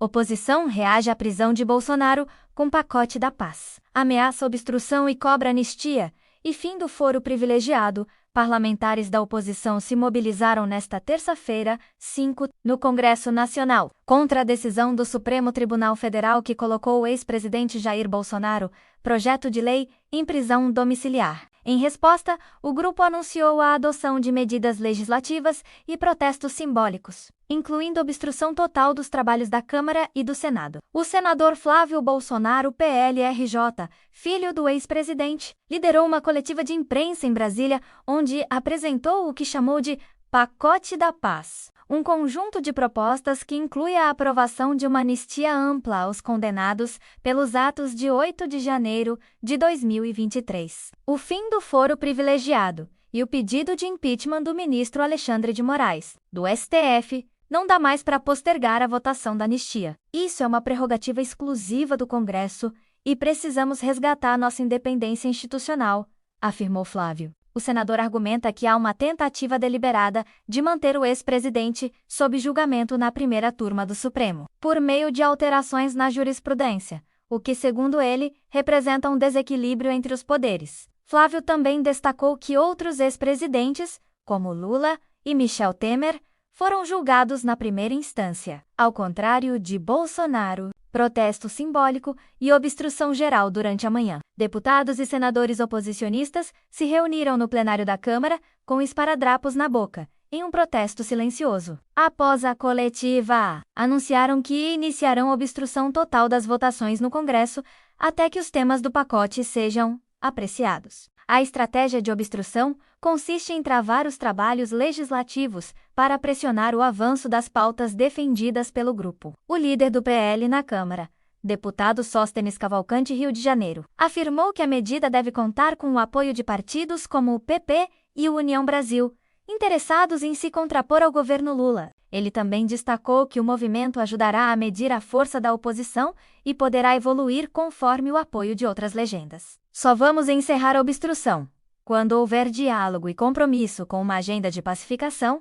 Oposição reage à prisão de Bolsonaro com pacote da paz. Ameaça obstrução e cobra anistia. E fim do foro privilegiado. Parlamentares da oposição se mobilizaram nesta terça-feira, 5, no Congresso Nacional, contra a decisão do Supremo Tribunal Federal que colocou o ex-presidente Jair Bolsonaro, projeto de lei, em prisão domiciliar. Em resposta, o grupo anunciou a adoção de medidas legislativas e protestos simbólicos, incluindo obstrução total dos trabalhos da Câmara e do Senado. O senador Flávio Bolsonaro, PL-RJ, filho do ex-presidente, liderou uma coletiva de imprensa em Brasília, onde apresentou o que chamou de Pacote da Paz, um conjunto de propostas que inclui a aprovação de uma anistia ampla aos condenados pelos atos de 8 de janeiro de 2023, o fim do foro privilegiado e o pedido de impeachment do ministro Alexandre de Moraes, do STF. Não dá mais para postergar a votação da anistia. Isso é uma prerrogativa exclusiva do Congresso e precisamos resgatar nossa independência institucional, afirmou Flávio. O senador argumenta que há uma tentativa deliberada de manter o ex-presidente sob julgamento na primeira turma do Supremo, por meio de alterações na jurisprudência, o que, segundo ele, representa um desequilíbrio entre os poderes. Flávio também destacou que outros ex-presidentes, como Lula e Michel Temer, foram julgados na primeira instância, ao contrário de Bolsonaro. Protesto simbólico e obstrução geral durante a manhã. Deputados e senadores oposicionistas se reuniram no plenário da Câmara com esparadrapos na boca, em um protesto silencioso. Após a coletiva, anunciaram que iniciarão obstrução total das votações no Congresso até que os temas do pacote sejam apreciados. A estratégia de obstrução consiste em travar os trabalhos legislativos para pressionar o avanço das pautas defendidas pelo grupo. O líder do PL na Câmara, deputado Sóstenes Cavalcante, Rio de Janeiro, afirmou que a medida deve contar com o apoio de partidos como o PP e o União Brasil, interessados em se contrapor ao governo Lula. Ele também destacou que o movimento ajudará a medir a força da oposição e poderá evoluir conforme o apoio de outras legendas. Só vamos encerrar a obstrução quando houver diálogo e compromisso com uma agenda de pacificação,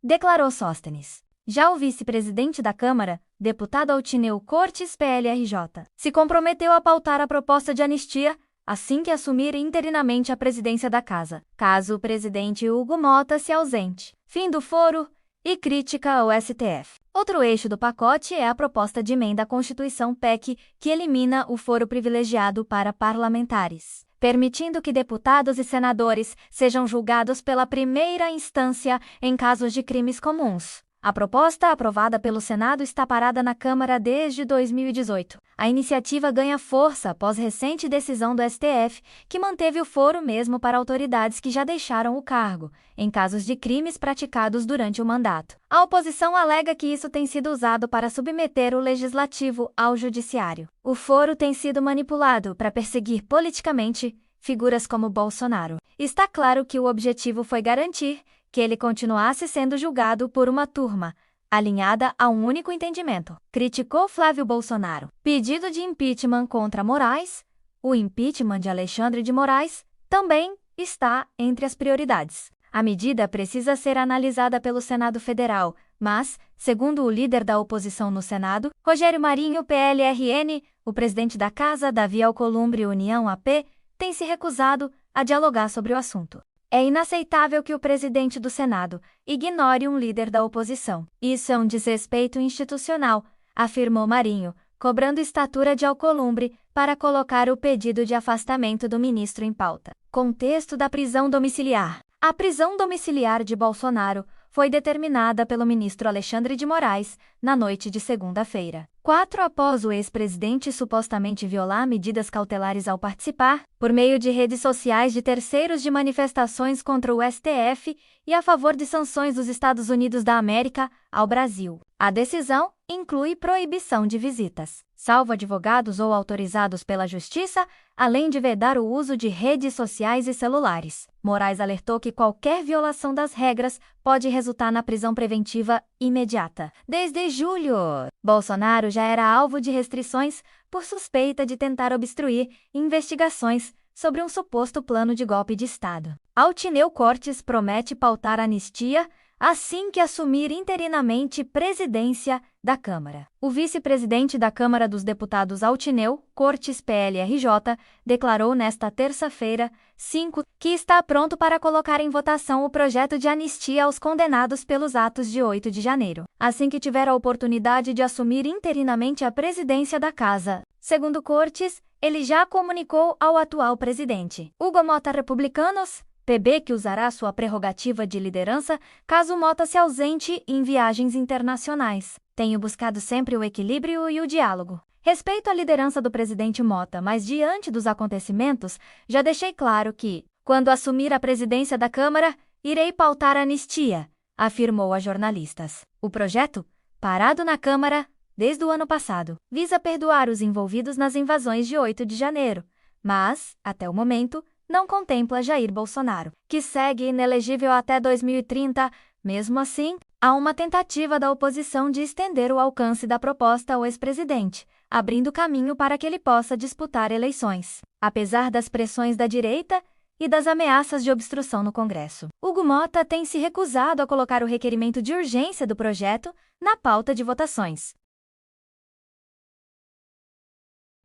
declarou Sóstenes. Já o vice-presidente da Câmara, deputado Altineu Cortes, PL-RJ, se comprometeu a pautar a proposta de anistia assim que assumir interinamente a presidência da Casa, caso o presidente Hugo Mota se ausente. Fim do foro e crítica ao STF. Outro eixo do pacote é a proposta de emenda à Constituição PEC, que elimina o foro privilegiado para parlamentares, permitindo que deputados e senadores sejam julgados pela primeira instância em casos de crimes comuns. A proposta, aprovada pelo Senado, está parada na Câmara desde 2018. A iniciativa ganha força após recente decisão do STF, que manteve o foro mesmo para autoridades que já deixaram o cargo, em casos de crimes praticados durante o mandato. A oposição alega que isso tem sido usado para submeter o legislativo ao judiciário. O foro tem sido manipulado para perseguir politicamente figuras como Bolsonaro. Está claro que o objetivo foi garantir que ele continuasse sendo julgado por uma turma alinhada a um único entendimento. Criticou Flávio Bolsonaro. Pedido de impeachment contra Moraes. O impeachment de Alexandre de Moraes também está entre as prioridades. A medida precisa ser analisada pelo Senado Federal, mas, segundo o líder da oposição no Senado, Rogério Marinho, PLRN, o presidente da Casa, Davi Alcolumbre, União AP, tem se recusado a dialogar sobre o assunto. É inaceitável que o presidente do Senado ignore um líder da oposição. Isso é um desrespeito institucional, afirmou Marinho, cobrando estatura de Alcolumbre para colocar o pedido de afastamento do ministro em pauta. Contexto da prisão domiciliar. A prisão domiciliar de Bolsonaro foi determinada pelo ministro Alexandre de Moraes na noite de segunda-feira, 4 após o ex-presidente supostamente violar medidas cautelares ao participar, por meio de redes sociais de terceiros, de manifestações contra o STF e a favor de sanções dos Estados Unidos da América ao Brasil. A decisão inclui proibição de visitas, salvo advogados ou autorizados pela Justiça, além de vedar o uso de redes sociais e celulares. Moraes alertou que qualquer violação das regras pode resultar na prisão preventiva imediata. Desde julho, Bolsonaro já era alvo de restrições por suspeita de tentar obstruir investigações sobre um suposto plano de golpe de Estado. Altineu Cortes promete pautar anistia assim que assumir interinamente presidência da Câmara. O vice-presidente da Câmara dos Deputados Altineu Cortes PLRJ declarou nesta terça-feira, 5, que está pronto para colocar em votação o projeto de anistia aos condenados pelos atos de 8 de janeiro, assim que tiver a oportunidade de assumir interinamente a presidência da Casa. Segundo Cortes, ele já comunicou ao atual presidente, Hugo Mota Republicanos, PB, que usará sua prerrogativa de liderança caso Mota se ausente em viagens internacionais. Tenho buscado sempre o equilíbrio e o diálogo. Respeito a liderança do presidente Mota, mas diante dos acontecimentos, já deixei claro que, quando assumir a presidência da Câmara, irei pautar a anistia, afirmou a jornalistas. O projeto, parado na Câmara desde o ano passado, visa perdoar os envolvidos nas invasões de 8 de janeiro, mas, até o momento, não contempla Jair Bolsonaro, que segue inelegível até 2030. Mesmo assim, há uma tentativa da oposição de estender o alcance da proposta ao ex-presidente, abrindo caminho para que ele possa disputar eleições. Apesar das pressões da direita e das ameaças de obstrução no Congresso, Hugo Mota tem se recusado a colocar o requerimento de urgência do projeto na pauta de votações.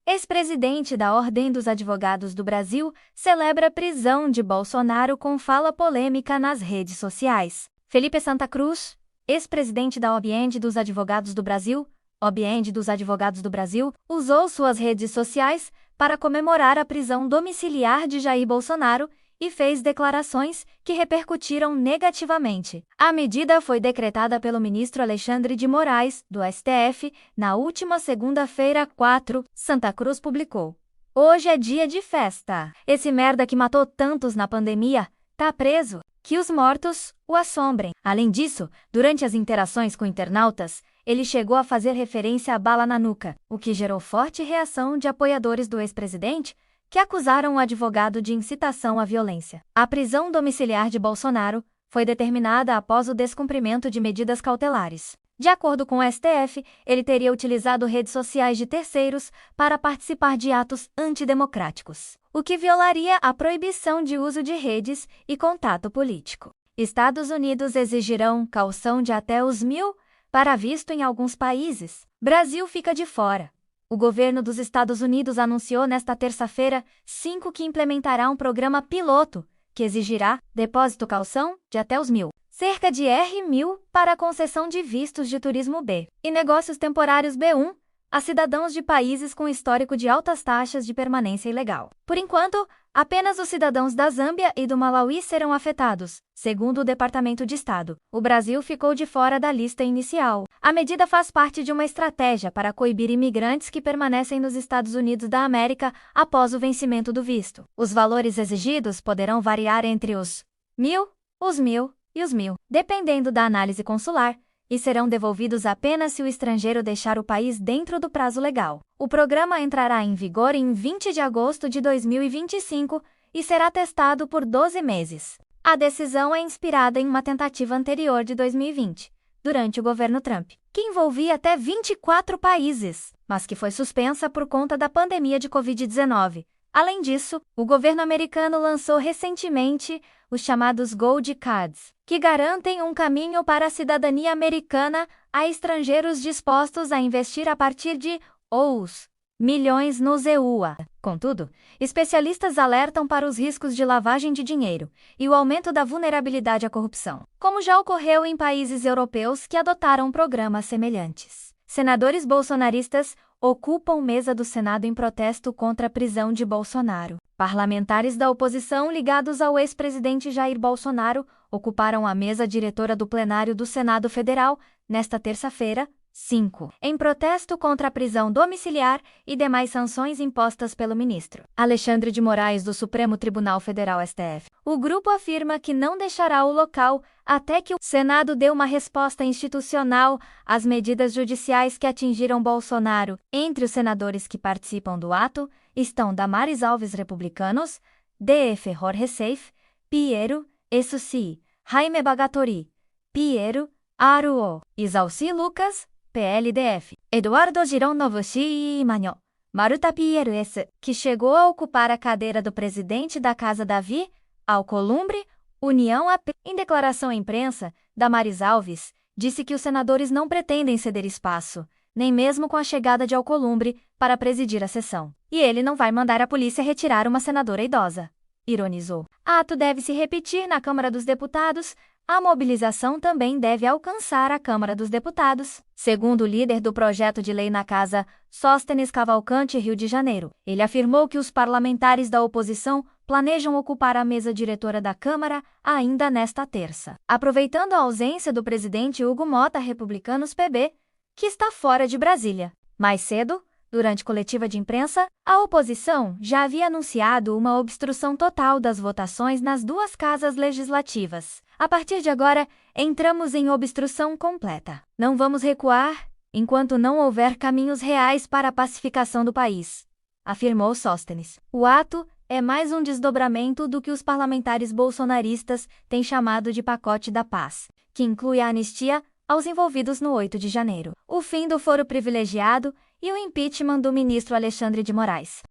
Ex-presidente da Ordem dos Advogados do Brasil celebra a prisão de Bolsonaro com fala polêmica nas redes sociais. Felipe Santa Cruz, ex-presidente da OAB dos Advogados do Brasil, OAB dos Advogados do Brasil, usou suas redes sociais para comemorar a prisão domiciliar de Jair Bolsonaro e fez declarações que repercutiram negativamente. A medida foi decretada pelo ministro Alexandre de Moraes, do STF, na última segunda-feira, 4, Santa Cruz publicou: "Hoje é dia de festa. Esse merda que matou tantos na pandemia, tá preso. Que os mortos o assombrem." Além disso, durante as interações com internautas, ele chegou a fazer referência à bala na nuca, o que gerou forte reação de apoiadores do ex-presidente, que acusaram o advogado de incitação à violência. A prisão domiciliar de Bolsonaro foi determinada após o descumprimento de medidas cautelares. De acordo com o STF, ele teria utilizado redes sociais de terceiros para participar de atos antidemocráticos, o que violaria a proibição de uso de redes e contato político. Estados Unidos exigirão caução de até os R$ 1.000 para visto em alguns países. Brasil fica de fora. O governo dos Estados Unidos anunciou nesta terça-feira, 5, que implementará um programa piloto que exigirá depósito caução de até os R$ 1.000, cerca de R$ 1.000 para a concessão de vistos de turismo B e negócios temporários B1 a cidadãos de países com histórico de altas taxas de permanência ilegal. Por enquanto, apenas os cidadãos da Zâmbia e do Malawi serão afetados, segundo o Departamento de Estado. O Brasil ficou de fora da lista inicial. A medida faz parte de uma estratégia para coibir imigrantes que permanecem nos Estados Unidos da América após o vencimento do visto. Os valores exigidos poderão variar entre os R$ 1.000, os R$ 1.000 e os R$ 1.000, dependendo da análise consular, e serão devolvidos apenas se o estrangeiro deixar o país dentro do prazo legal. O programa entrará em vigor em 20 de agosto de 2025 e será testado por 12 meses. A decisão é inspirada em uma tentativa anterior de 2020, durante o governo Trump, que envolvia até 24 países, mas que foi suspensa por conta da pandemia de Covid-19. Além disso, o governo americano lançou recentemente os chamados Gold Cards, que garantem um caminho para a cidadania americana a estrangeiros dispostos a investir a partir de os milhões nos EUA. Contudo, especialistas alertam para os riscos de lavagem de dinheiro e o aumento da vulnerabilidade à corrupção, como já ocorreu em países europeus que adotaram programas semelhantes. Senadores bolsonaristas ocupam mesa do Senado em protesto contra a prisão de Bolsonaro. Parlamentares da oposição ligados ao ex-presidente Jair Bolsonaro ocuparam a mesa diretora do plenário do Senado Federal nesta terça-feira, 5, em protesto contra a prisão domiciliar e demais sanções impostas pelo ministro Alexandre de Moraes do Supremo Tribunal Federal (STF). O grupo afirma que não deixará o local até que o Senado dê uma resposta institucional às medidas judiciais que atingiram Bolsonaro. Entre os senadores que participam do ato estão Damares Alves, republicanos, D.F. Jorge Seif, Piero Essuci, Jaime Bagatori, Piero Aruo, Isalci Lucas, PLDF, Eduardo Girão Novushi Manho, Maruta PRS, que chegou a ocupar a cadeira do presidente da Casa Davi Alcolumbre, União AP. Em declaração à imprensa, Damares Alves disse que os senadores não pretendem ceder espaço, nem mesmo com a chegada de Alcolumbre, para presidir a sessão. E ele não vai mandar a polícia retirar uma senadora idosa. Ironizou. Ato deve se repetir na Câmara dos Deputados. A mobilização também deve alcançar a Câmara dos Deputados, segundo o líder do projeto de lei na Casa, Sóstenes Cavalcante, Rio de Janeiro. Ele afirmou que os parlamentares da oposição planejam ocupar a mesa diretora da Câmara ainda nesta terça. Aproveitando a ausência do presidente Hugo Mota, Republicanos PB, que está fora de Brasília. Mais cedo, durante coletiva de imprensa, a oposição já havia anunciado uma obstrução total das votações nas duas casas legislativas. A partir de agora, entramos em obstrução completa. Não vamos recuar enquanto não houver caminhos reais para a pacificação do país, afirmou Sóstenes. O ato é mais um desdobramento do que os parlamentares bolsonaristas têm chamado de pacote da paz, que inclui a anistia aos envolvidos no 8 de janeiro, o fim do foro privilegiado e o impeachment do ministro Alexandre de Moraes.